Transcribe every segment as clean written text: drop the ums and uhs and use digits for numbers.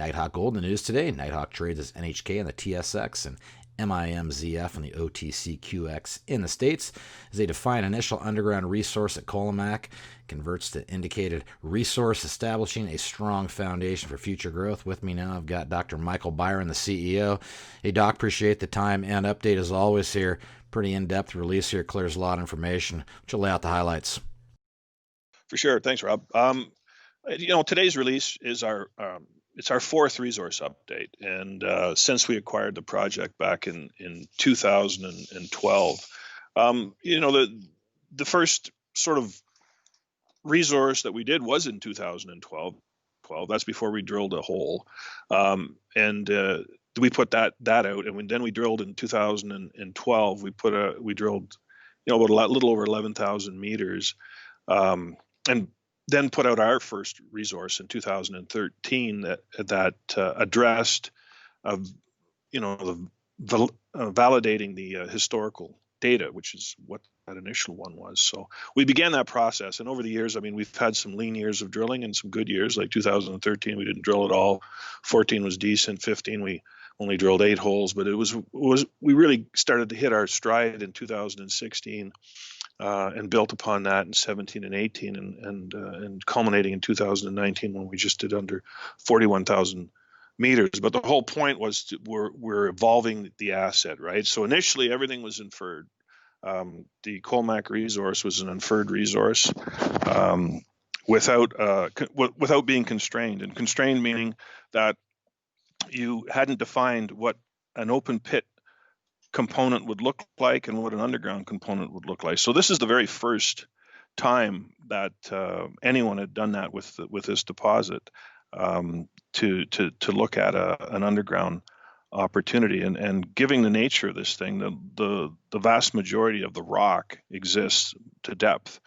Nighthawk Gold in the news today. Nighthawk trades as NHK on the TSX and MIMZF on the OTCQX in the States as they define initial underground resource at Colomac, converts to indicated resource, establishing a strong foundation for future growth. With me now, I've got Dr. Michael Byron, the CEO. Hey, Doc, appreciate the time and update as always here. Pretty in-depth release here, clears a lot of information. Which will lay out the highlights. For sure. Thanks, Rob. Today's release is it's our fourth resource update, and since we acquired the project back in 2012, the first sort of resource that we did was in 2012. That's before we drilled a hole, and we put that out, and then we drilled in 2012. We drilled about a little over 11,000 meters, and then put out our first resource in 2013 that addressed, validating the historical data, which is what that initial one was. So we began that process, and over the years, we've had some lean years of drilling and some good years. Like 2013, we didn't drill at all. 14 was decent. 15, we only drilled 8 holes, but we really started to hit our stride in 2016. And built upon that in 17 and 18, and culminating in 2019 when we just did under 41,000 meters. But the whole point was we're evolving the asset, right? So initially everything was inferred. The Colomac resource was an inferred resource without being constrained, and constrained meaning that you hadn't defined what an open pit component would look like and what an underground component would look like. So this is the very first time that anyone had done that with this deposit, to look at an underground opportunity, and given the nature of this thing, the vast majority of the rock exists to depth,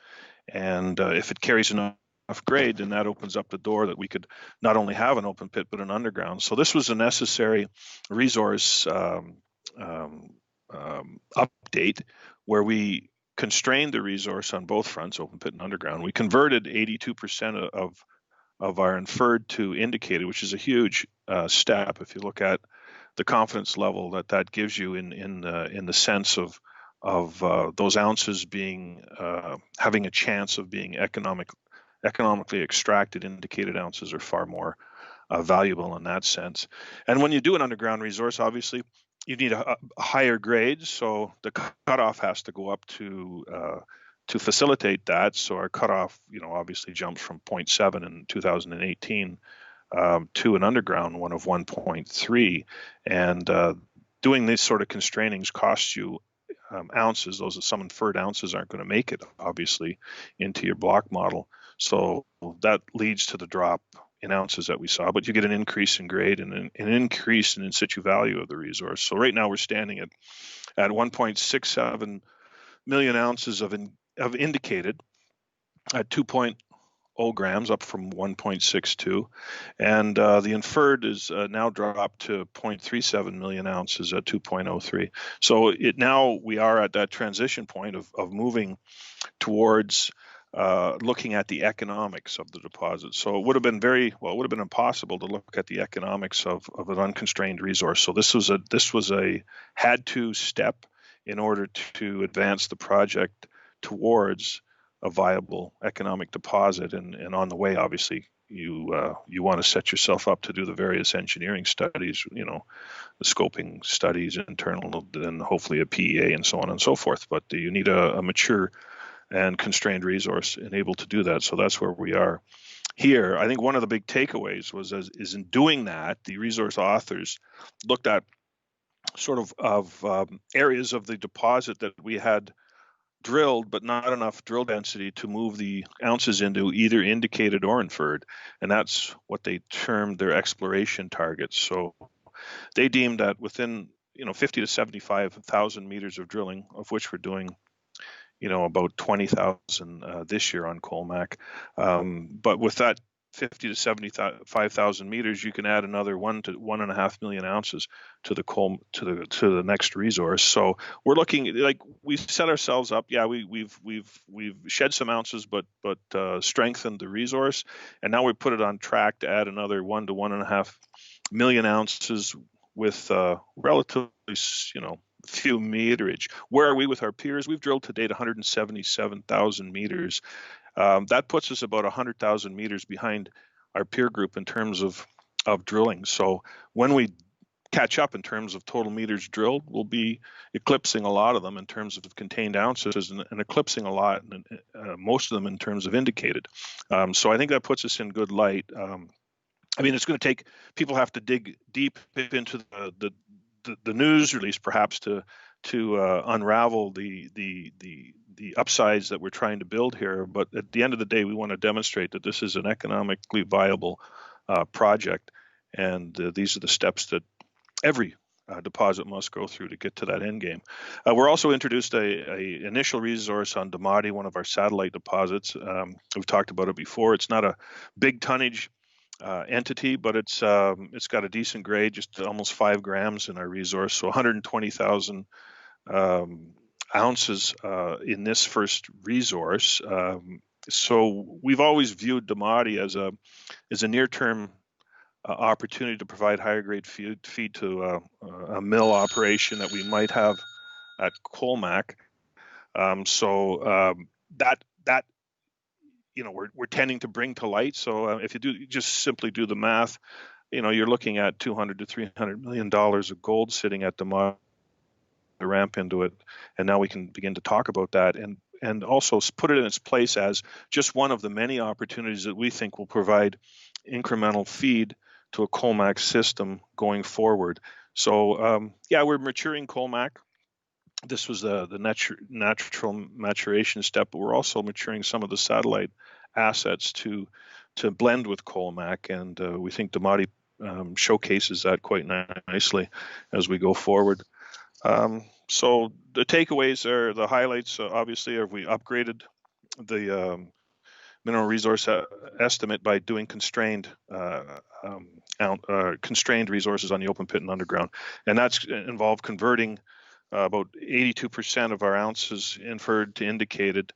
and if it carries enough grade, then that opens up the door that we could not only have an open pit but an underground. So this was a necessary resource update where we constrained the resource on both fronts, open pit and underground. We converted 82% of our inferred to indicated, which is a huge step if you look at the confidence level that gives you in the sense of those ounces being having a chance of being economically extracted. Indicated ounces are far more valuable in that sense. And when you do an underground resource, obviously you need a higher grade, so the cutoff has to go up to facilitate that. So our cutoff, obviously jumps from 0.7 in 2018 to an underground one of 1.3, and doing these sort of constrainings costs you ounces. Some inferred ounces aren't going to make it, obviously, into your block model. So that leads to the drop in ounces that we saw, but you get an increase in grade and an increase in in situ value of the resource. So right now we're standing at 1.67 million ounces of indicated at 2.0 grams, up from 1.62, and the inferred is now dropped to 0.37 million ounces at 2.03. So now we are at that transition point of moving towards looking at the economics of the deposit. So it would have been impossible to look at the economics of an unconstrained resource. So this was a had to step in order to advance the project towards a viable economic deposit. And on the way, obviously, you want to set yourself up to do the various engineering studies, the scoping studies, internal, and hopefully a PEA and so on and so forth. But you need a mature and constrained resource and able to do that. So that's where we are here. I think one of the big takeaways is in doing that, the resource authors looked at sort of areas of the deposit that we had drilled, but not enough drill density to move the ounces into either indicated or inferred. And that's what they termed their exploration targets. So they deemed that within 50 to 75,000 meters of drilling, of which we're doing about 20,000 this year on Colomac. But with that 50 to 75,000 meters, you can add another 1 to 1.5 million ounces to the next resource. So we're looking, like, we set ourselves up. Yeah, we've shed some ounces, but strengthened the resource, and now we put it on track to add another 1 to 1.5 million ounces with relatively, few meterage. Where are we with our peers? We've drilled to date 177,000 meters. That puts us about 100,000 meters behind our peer group in terms of drilling. So when we catch up in terms of total meters drilled, we'll be eclipsing a lot of them in terms of contained ounces, and eclipsing a lot, most of them in terms of indicated. So I think that puts us in good light. It's going to take, people have to dig deep into the news release, perhaps, to unravel the upsides that we're trying to build here. But at the end of the day, we want to demonstrate that this is an economically viable project, and these are the steps that every deposit must go through to get to that end game. We're also introduced a initial resource on Damoti, one of our satellite deposits. We've talked about it before. It's not a big tonnage entity, but it's got a decent grade, just almost 5 grams in our resource, so 120,000 ounces in this first resource. So we've always viewed Damoti as a near-term opportunity to provide higher grade feed to a mill operation that we might have at Colomac. That we're tending to bring to light. So if you just simply do the math, you're looking at $200 to $300 million of gold sitting at Damoti to ramp into it, and now we can begin to talk about that and also put it in its place as just one of the many opportunities that we think will provide incremental feed to a Colomac system going forward. So we're maturing Colomac. This was the natural maturation step, but we're also maturing some of the satellite assets to blend with Colomac, and we think Damoti showcases that quite nicely as we go forward. So the takeaways are, the highlights obviously are, we upgraded the mineral resource estimate by doing constrained resources on the open pit and underground, and that's involved converting about 82% of our ounces inferred to indicated.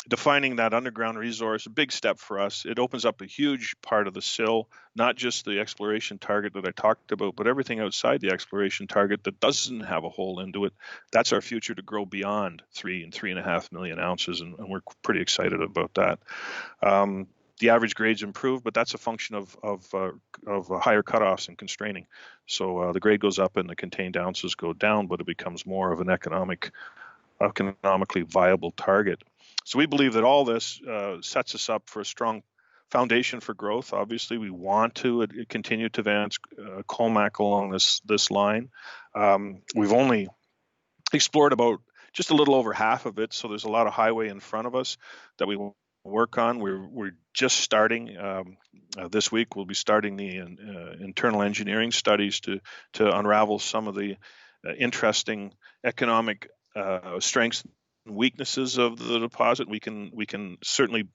Defining that underground resource, a big step for us. It opens up a huge part of the sill, not just the exploration target that I talked about, but everything outside the exploration target that doesn't have a hole into it. That's our future to grow beyond 3 and 3.5 million ounces, and we're pretty excited about that. The average grades improve, but that's a function of higher cutoffs and constraining. So the grade goes up and the contained ounces go down, but it becomes more of an economically viable target. So we believe that all this sets us up for a strong foundation for growth. Obviously, we want to continue to advance Colomac along this line. We've only explored about just a little over half of it, so there's a lot of highway in front of us that we work on. We're just starting this week. We'll be starting the internal engineering studies to unravel some of the interesting economic strengths and weaknesses of the deposit. We can certainly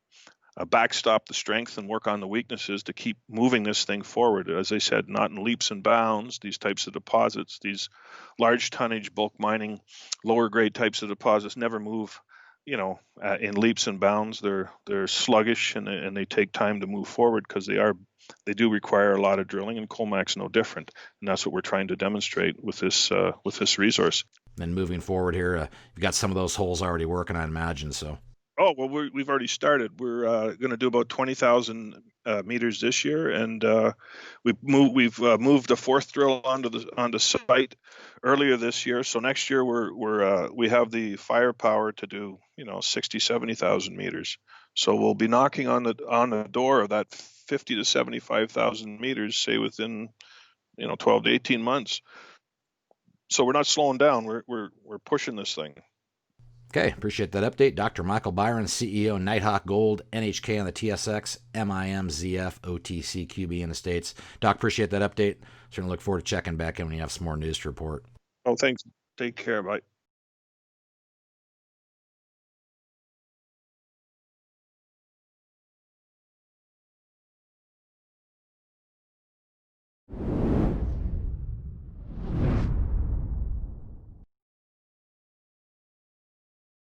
backstop the strength and work on the weaknesses to keep moving this thing forward. As I said, not in leaps and bounds. These types of deposits, these large tonnage bulk mining, lower grade types of deposits never move in leaps and bounds. They're sluggish, and they take time to move forward because they do require a lot of drilling, and Colomac's no different. And that's what we're trying to demonstrate with this resource. Then moving forward here, you've got some of those holes already working, I imagine. So. Oh, well, we've already started. We're going to do about 20,000 meters this year, and we've moved the fourth drill onto site earlier this year. So next year we have the firepower to do 60,000-70,000 meters. So we'll be knocking on the door of that 50,000 to 75,000 meters, say within 12 to 18 months. So we're not slowing down. We're pushing this thing. Okay, appreciate that update. Dr. Michael Byron, CEO, Nighthawk Gold, NHK on the TSX, MIMZF, OTCQB in the States. Doc, appreciate that update. Certainly look forward to checking back in when you have some more news to report. Oh, thanks. Take care. Bye.